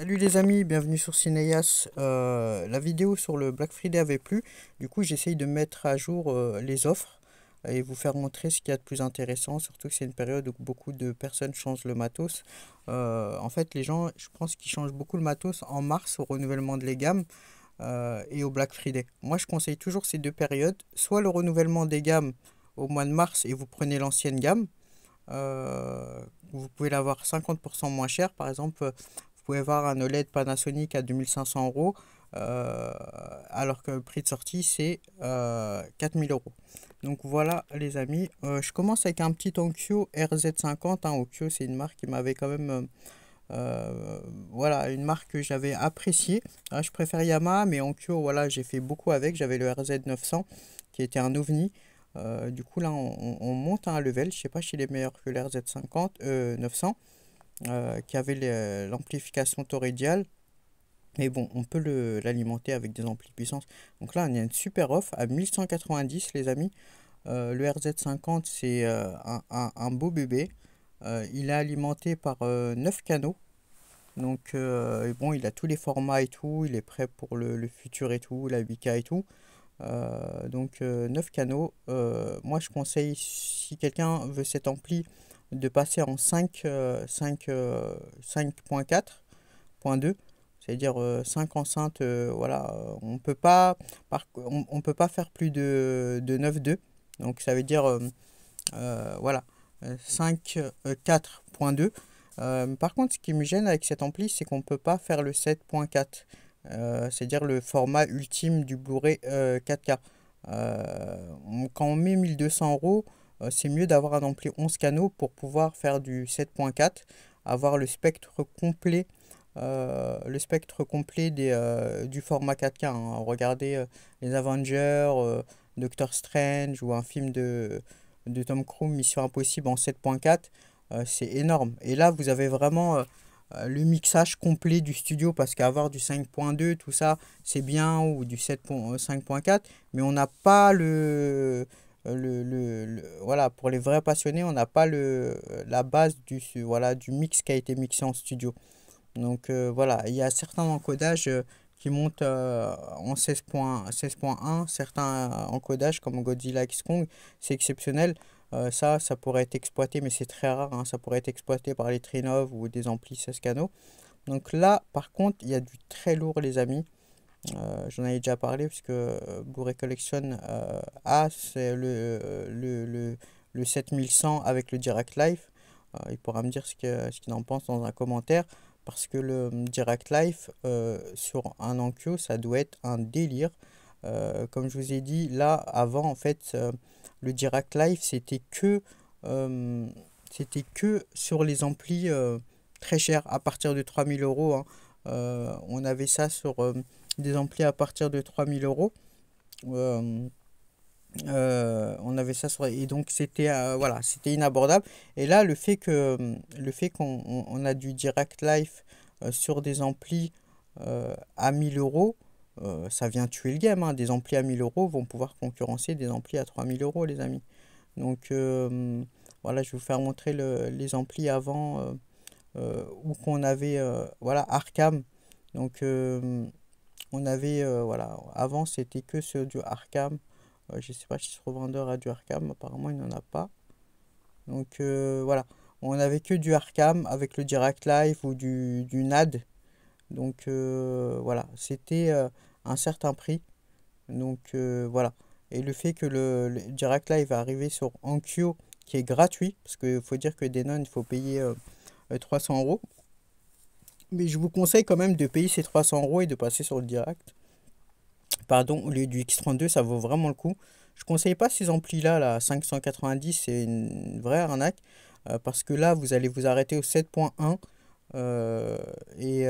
Salut les amis, bienvenue sur Cinéas. La vidéo sur le Black Friday avait plu. Du coup, j'essaye de mettre à jour les offres et vous faire montrer ce qu'il y a de plus intéressant. Surtout que c'est une période où beaucoup de personnes changent le matos. En fait, les gens, je pense qu'ils changent beaucoup le matos en mars au renouvellement de les gammes et au Black Friday. Moi, je conseille toujours ces deux périodes. Soit le renouvellement des gammes au mois de mars et vous prenez l'ancienne gamme. Vous pouvez l'avoir 50% moins cher. Par exemple, vous pouvez avoir un OLED Panasonic à 2500 €, alors que le prix de sortie c'est 4000 euros. Donc voilà les amis. Je commence avec un petit Onkyo RZ50. Onkyo, c'est une marque qui m'avait quand même voilà, une marque que j'avais appréciée. Je préfère Yamaha, mais Onkyo, voilà, j'ai fait beaucoup avec. J'avais le RZ900 qui était un ovni. Du coup, là, on monte à un level. Je sais pas s'il est meilleur que le RZ50, 900, qui avait l'amplification toroidal. Mais bon, on peut l'alimenter avec des amplis puissance. Donc là, on a une super offre à 1190, les amis. Le RZ50, c'est un beau bébé. Il est alimenté par 9 canaux. Donc, et bon, il a tous les formats et tout. Il est prêt pour le futur et tout, la 8K et tout. 9 canaux. Moi, je conseille, si quelqu'un veut cet ampli, de passer en 5.4.2. C'est-à-dire 5 enceintes, voilà, on peut pas faire plus de 9.2. Donc ça veut dire voilà, 5.4.2. Par contre, ce qui me gêne avec cet ampli, c'est qu'on ne peut pas faire le 7.4, c'est-à-dire le format ultime du Blu-ray 4K. Quand on met 1200 €, c'est mieux d'avoir un ampli 11 canaux pour pouvoir faire du 7.4, avoir le spectre complet du format 4K. Regardez les Avengers, Doctor Strange ou un film de Tom Cruise, Mission Impossible en 7.4, c'est énorme. Et là, vous avez vraiment le mixage complet du studio parce qu'avoir du 5.2, tout ça, c'est bien, ou du 5.4, mais on n'a pas voilà, pour les vrais passionnés, on n'a pas la base voilà, du mix qui a été mixé en studio. Donc voilà, il y a certains encodages qui montent en 16.1, certains encodages comme Godzilla X Kong, c'est exceptionnel. Ça pourrait être exploité, mais c'est très rare, ça pourrait être exploité par les Trinov ou des amplis 16 canaux. Donc là, par contre, il y a du très lourd, les amis. J'en avais déjà parlé, puisque Blu-ray Collection c'est le 7100 avec le Direct Life. Il pourra me dire ce qu'il en pense dans un commentaire, parce que le Direct Life sur un Onkyo, ça doit être un délire. Comme je vous ai dit, là, avant, en fait, le Direct Life, c'était que sur les amplis très chers, à partir de 3000 €. On avait ça sur des amplis à partir de 3000 €. Euh, on avait ça sur, et donc c'était voilà, c'était inabordable. Et là, le fait qu'on a du Direct Life sur des amplis à 1000 €, ça vient tuer le game. Des amplis à 1000 € vont pouvoir concurrencer des amplis à 3000 € les amis. Donc voilà, je vais vous faire montrer les amplis avant, où qu'on avait voilà, Arkham. Donc on avait voilà, avant c'était que sur du Arkham. Je sais pas si ce revendeur a du Arkham, apparemment il n'en a pas. Donc voilà, on avait que du Arkham avec le Direct Life ou du NAD. Donc voilà, c'était un certain prix. Donc voilà. Et le fait que le Direct Live va arriver sur Onkyo, qui est gratuit, parce qu'il faut dire que Denon, il faut payer 300 €. Mais je vous conseille quand même de payer ces 300 € et de passer sur le Direct. Pardon, au lieu du X32, ça vaut vraiment le coup. Je conseille pas ces amplis-là, là, 590, c'est une vraie arnaque. Parce que là, vous allez vous arrêter au 7.1. Et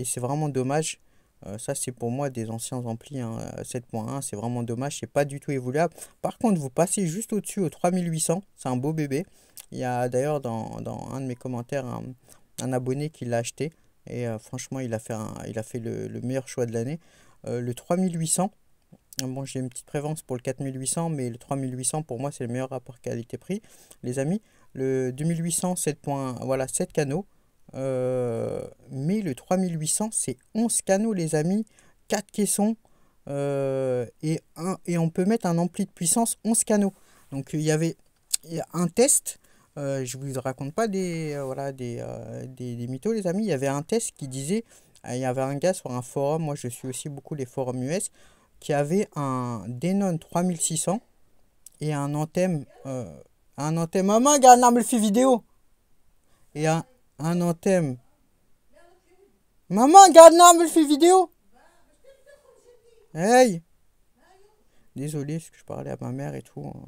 c'est vraiment dommage. Ça, c'est pour moi des anciens amplis, 7.1, c'est vraiment dommage, c'est pas du tout évoluable. Par contre, vous passez juste au-dessus au 3800, c'est un beau bébé. Il y a d'ailleurs dans un de mes commentaires un abonné qui l'a acheté. Et franchement, il a fait le meilleur choix de l'année. Le 3800, bon, j'ai une petite préférence pour le 4800, mais le 3800 pour moi c'est le meilleur rapport qualité-prix, les amis. Le 2800, 7 voilà, 7 canaux. Mais le 3800, c'est 11 canaux, les amis, 4 caissons, et on peut mettre un ampli de puissance 11 canaux. Donc il y a un test. Je vous raconte pas voilà, des mythos, les amis. Il y avait un test qui disait, il y avait un gars sur un forum, moi je suis aussi beaucoup les forums US, qui avait un Denon 3600 et un Anthem, maman, regarde le fait vidéo, et un Anthem, maman, regarde le fait vidéo, hey, désolé, parce que je parlais à ma mère et tout, hein.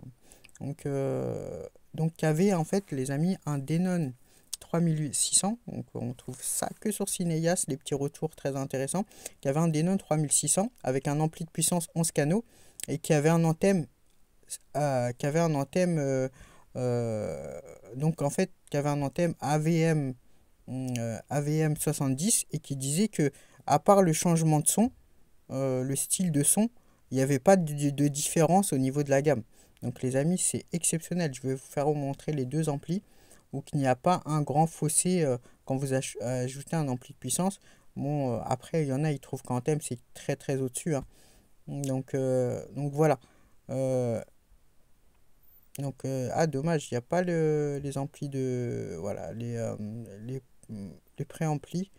Donc, il y avait en fait, les amis, un Denon 3600. Donc, on trouve ça que sur Cineas, les petits retours très intéressants. Il y avait un Denon 3600 avec un ampli de puissance 11 canaux et qui avait un anthème. Donc, en fait, qui avait un anthème AVM 70 et qui disait que, à part le changement de son, le style de son, il n'y avait pas de différence au niveau de la gamme. Donc les amis, c'est exceptionnel. Je vais vous faire montrer les deux amplis où il n'y a pas un grand fossé quand vous ajoutez un ampli de puissance. Bon, après, il y en a, ils trouvent qu'en thème, c'est très très au-dessus, hein. Donc voilà. Euh, ah, dommage, il n'y a pas les amplis de... Voilà, les, les pré-amplis.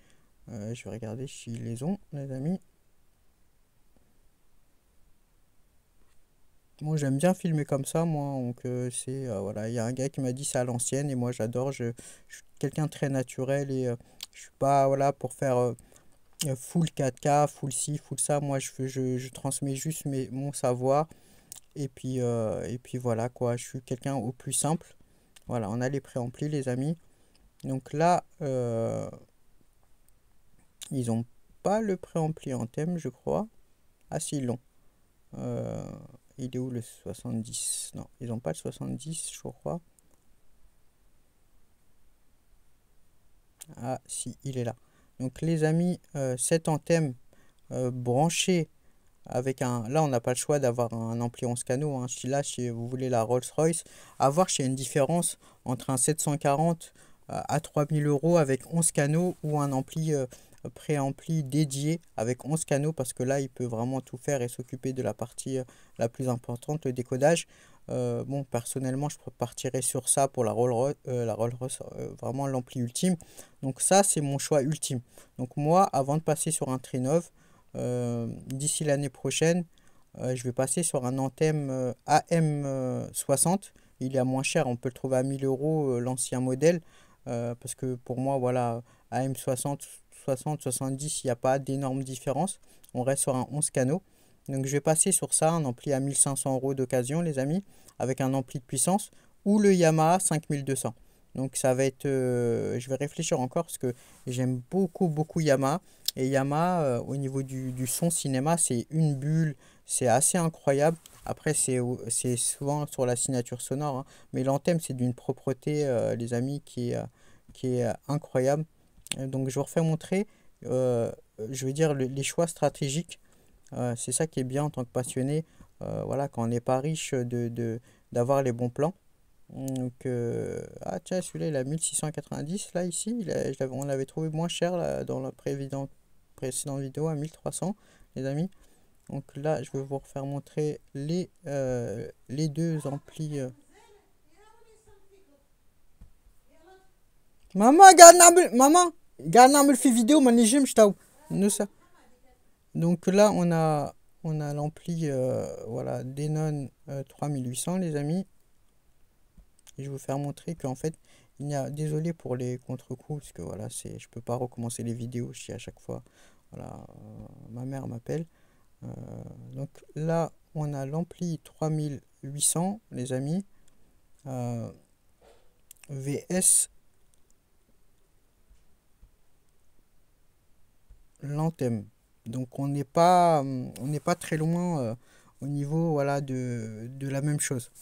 Je vais regarder s'ils les ont, les amis. Moi, j'aime bien filmer comme ça, moi. Donc, voilà, il y a un gars qui m'a dit c'est à l'ancienne et moi, j'adore. Je suis quelqu'un de très naturel et je suis pas, voilà, pour faire full 4K, full ci, full ça. Moi, je transmets juste mon savoir et puis voilà, quoi. Je suis quelqu'un au plus simple. Voilà, on a les préamplis, les amis. Donc là, ils ont pas le préampli en thème, je crois. Ah, si, ils l'ont. Euh, il est où le 70? Non, ils n'ont pas le 70, je crois. Ah, si, il est là. Donc, les amis, cet anthème branché avec un. Là, on n'a pas le choix d'avoir un ampli 11 canaux, hein. Si là, si vous voulez la Rolls-Royce, à voir s'il y a une différence entre un 740 à 3000 € avec 11 canaux ou un ampli préampli dédié avec 11 canaux parce que là, il peut vraiment tout faire et s'occuper de la partie la plus importante, le décodage. Bon, personnellement, je partirais sur ça pour la Rolls-Royce, vraiment l'ampli ultime. Donc ça, c'est mon choix ultime. Donc moi, avant de passer sur un Trinov, d'ici l'année prochaine, je vais passer sur un Anthem AM60. Il est à moins cher, on peut le trouver à 1000 € l'ancien modèle. Parce que pour moi, voilà, AM60, 60, 70, il n'y a pas d'énorme différence. On reste sur un 11 canaux. Donc je vais passer sur ça, un ampli à 1500 € d'occasion, les amis, avec un ampli de puissance, ou le Yamaha 5200. Donc ça va être, je vais réfléchir encore parce que j'aime beaucoup, beaucoup Yamaha. Et Yamaha, au niveau du son cinéma, c'est une bulle, c'est assez incroyable. Après, c'est souvent sur la signature sonore, hein. Mais l'anthème, c'est d'une propreté, les amis, qui est incroyable. Donc, je vous refais montrer, euh, je veux dire, les choix stratégiques. C'est ça qui est bien en tant que passionné. Voilà, quand on n'est pas riche d'avoir les bons plans. Donc, ah tiens, celui-là, il a 1690 là, ici. On l'avait trouvé moins cher là, dans la précédente vidéo à 1300, les amis. Donc là, je vais vous refaire montrer les deux amplis. Maman, regarde le fait vidéo, manijim, je t'au. Nous ça. Donc là, on a l'ampli, voilà, Denon 3800, les amis. Et je vais vous faire montrer qu'en fait, désolé pour les contre-coups, parce que voilà, je peux pas recommencer les vidéos, je dis à chaque fois. Voilà, ma mère m'appelle. Euh, donc là, on a l'ampli 3800, les amis, VS l'anthem. Donc on n'est pas très loin au niveau, voilà, de la même chose.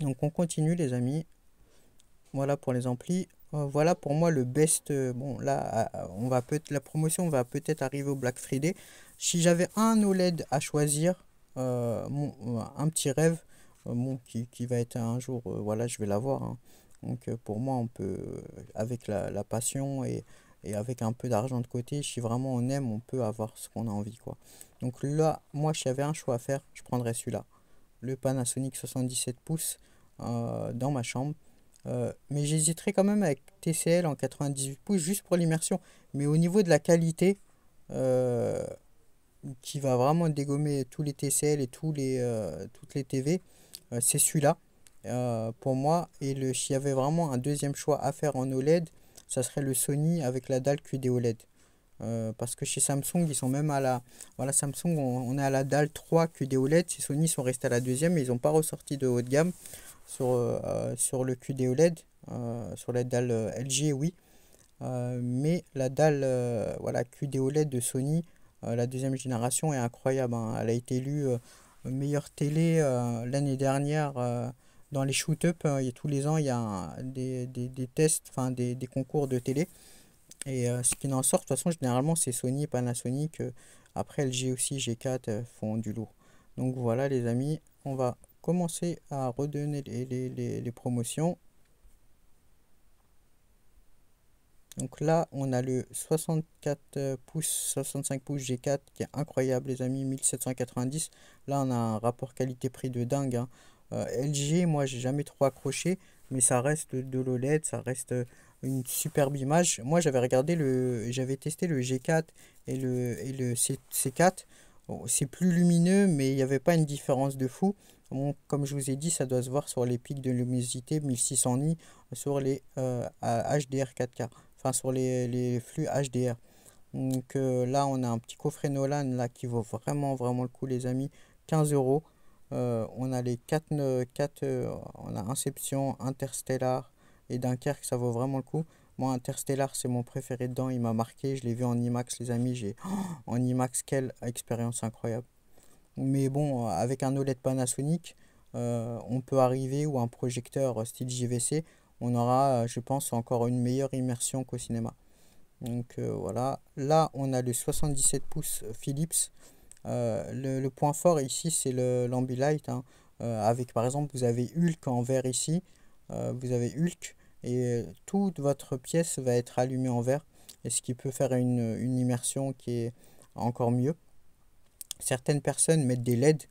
Donc on continue, les amis. Voilà pour les amplis. Voilà pour moi le best. Bon là, la promotion va peut-être arriver au Black Friday. Si j'avais un OLED à choisir, un petit rêve, bon, qui va être un jour, voilà, je vais l'avoir, hein. Donc pour moi, on peut, avec la passion et avec un peu d'argent de côté, si vraiment on aime, on peut avoir ce qu'on a envie, quoi. Donc là, moi, si j'avais un choix à faire, je prendrais celui-là. Le Panasonic 77 pouces dans ma chambre. Mais j'hésiterais quand même avec TCL en 98 pouces juste pour l'immersion. Mais au niveau de la qualité, euh, qui va vraiment dégommer tous les TCL et toutes les TV, c'est celui-là pour moi. Et s'il y avait vraiment un deuxième choix à faire en OLED, ça serait le Sony avec la dalle QD OLED. Parce que chez Samsung, ils sont même à la. Voilà, Samsung, on est à la dalle 3 QD OLED. Chez Sony, ils sont restés à la deuxième, mais ils n'ont pas ressorti de haut de gamme sur le QD OLED. Sur la dalle LG, oui. Mais la dalle voilà, QD OLED de Sony, la deuxième génération, est incroyable, hein. Elle a été élue meilleure télé l'année dernière dans les shoot-up. Tous les ans, il y a des tests, enfin des concours de télé. Et ce qui en sort, de toute façon, généralement, c'est Sony et Panasonic. Après, LG aussi, G4 font du lourd. Donc voilà, les amis, on va commencer à redonner les promotions. Donc là, on a le 64 pouces, 65 pouces G4 qui est incroyable, les amis, 1790. Là, on a un rapport qualité-prix de dingue, hein. LG, moi, j'ai jamais trop accroché, mais ça reste de l'OLED, ça reste une superbe image. Moi, j'avais testé le G4 et le C4. Bon, c'est plus lumineux, mais il n'y avait pas une différence de fou. Bon, comme je vous ai dit, ça doit se voir sur les pics de luminosité 1600 nits sur les HDR 4K, enfin sur les flux HDR. Donc là, on a un petit coffret Nolan là qui vaut vraiment vraiment le coup, les amis. 15 euros. On a les 4 on a Inception, Interstellar et Dunkerque, ça vaut vraiment le coup. Moi, Interstellar, c'est mon préféré dedans, il m'a marqué. Je l'ai vu en IMAX, les amis. En IMAX, quelle expérience incroyable. Mais bon, avec un OLED Panasonic, on peut arriver, ou un projecteur style JVC, on aura, je pense, encore une meilleure immersion qu'au cinéma. Donc voilà. Là, on a le 77 pouces Philips. Le point fort ici, c'est l'Ambilight, hein. Avec, par exemple, vous avez Hulk en vert ici. Vous avez Hulk. Et toute votre pièce va être allumée en vert. Et ce qui peut faire une immersion qui est encore mieux. Certaines personnes mettent des LED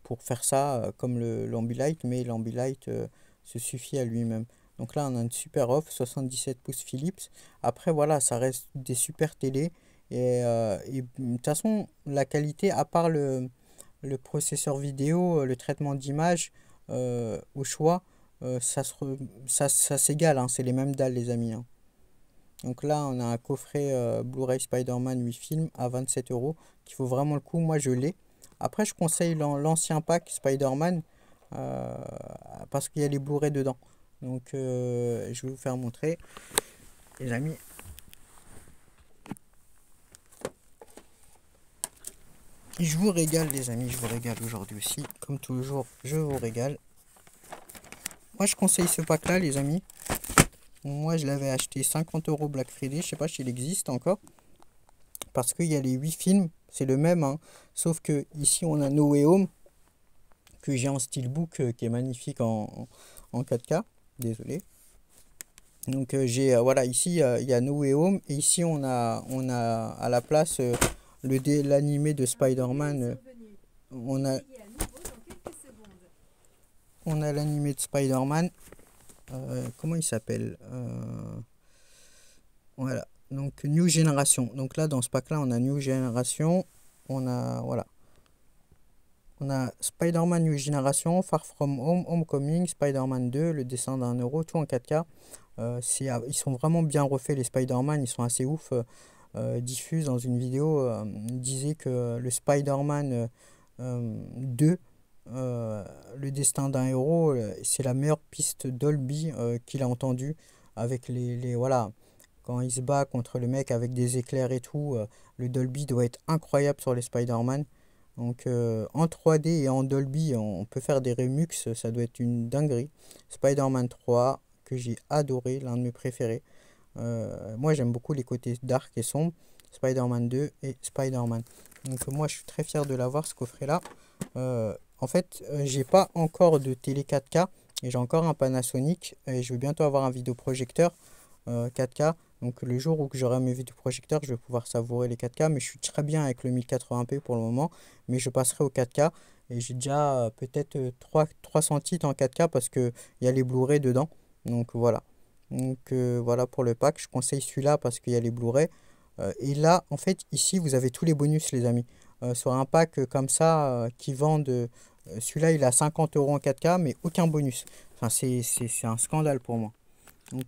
pour faire ça, comme l'Ambilight, mais l'Ambilight se suffit à lui-même. Donc là, on a une super offre, 77 pouces Philips. Après, voilà, ça reste des super télé. Et de toute façon, la qualité, à part le processeur vidéo, le traitement d'image, au choix, ça s'égale, hein, c'est les mêmes dalles, les amis, hein. Donc là, on a un coffret Blu-ray Spider-Man 8 films à 27 euros qui vaut vraiment le coup. Moi, je l'ai. Après, je conseille l'ancien pack Spider-Man euh, parce qu'il y a les Blu-ray dedans. Donc, je vais vous faire montrer, les amis. Et je vous régale, les amis. Je vous régale aujourd'hui aussi. Comme toujours, je vous régale. Moi, je conseille ce pack-là, les amis. Moi, je l'avais acheté 50 euros Black Friday. Je sais pas s'il existe encore. Parce qu'il y a les 8 films, c'est le même, hein. Sauf que ici on a No Way Home, que j'ai en steelbook, qui est magnifique en 4K. Désolé. Donc j'ai voilà, ici il y a No Way Home, et ici on a à la place l'animé de Spider-Man. On a on a l'animé de Spider-Man. Comment il s'appelle? Voilà. Donc New Generation. Donc là, dans ce pack là, on a New Generation. On a voilà. On a Spider-Man New Generation, Far From Home, Homecoming, Spider-Man 2, Le Dessin d'un Euro, tout en 4K. Ils sont vraiment bien refaits, les Spider-Man, ils sont assez ouf. Diffuse dans une vidéo, disait que le Spider-Man 2, Le Destin d'un Héros, c'est la meilleure piste Dolby qu'il a entendue. Avec voilà, quand il se bat contre le mec avec des éclairs et tout, le Dolby doit être incroyable sur les Spider-Man. Donc en 3D et en Dolby, on peut faire des remix, ça doit être une dinguerie. Spider-Man 3, que j'ai adoré, l'un de mes préférés. Moi, j'aime beaucoup les côtés dark et sombres. Spider-Man 2 et Spider-Man. Donc moi, je suis très fier de l'avoir, ce coffret-là. En fait, j'ai pas encore de télé 4K. Et j'ai encore un Panasonic et je vais bientôt avoir un vidéoprojecteur 4K. Donc le jour où j'aurai mes vidéoprojecteurs, je vais pouvoir savourer les 4K. Mais je suis très bien avec le 1080p pour le moment. Mais je passerai au 4K. Et j'ai déjà peut-être 300 titres en 4K parce qu'il y a les Blu-ray dedans. Donc voilà. Donc voilà pour le pack. Je conseille celui-là parce qu'il y a les Blu-ray. Et là, en fait, ici, vous avez tous les bonus, les amis. Sur un pack comme ça, qui vendent... celui-là, il a 50 € en 4K, mais aucun bonus. Enfin, c'est un scandale pour moi. Donc,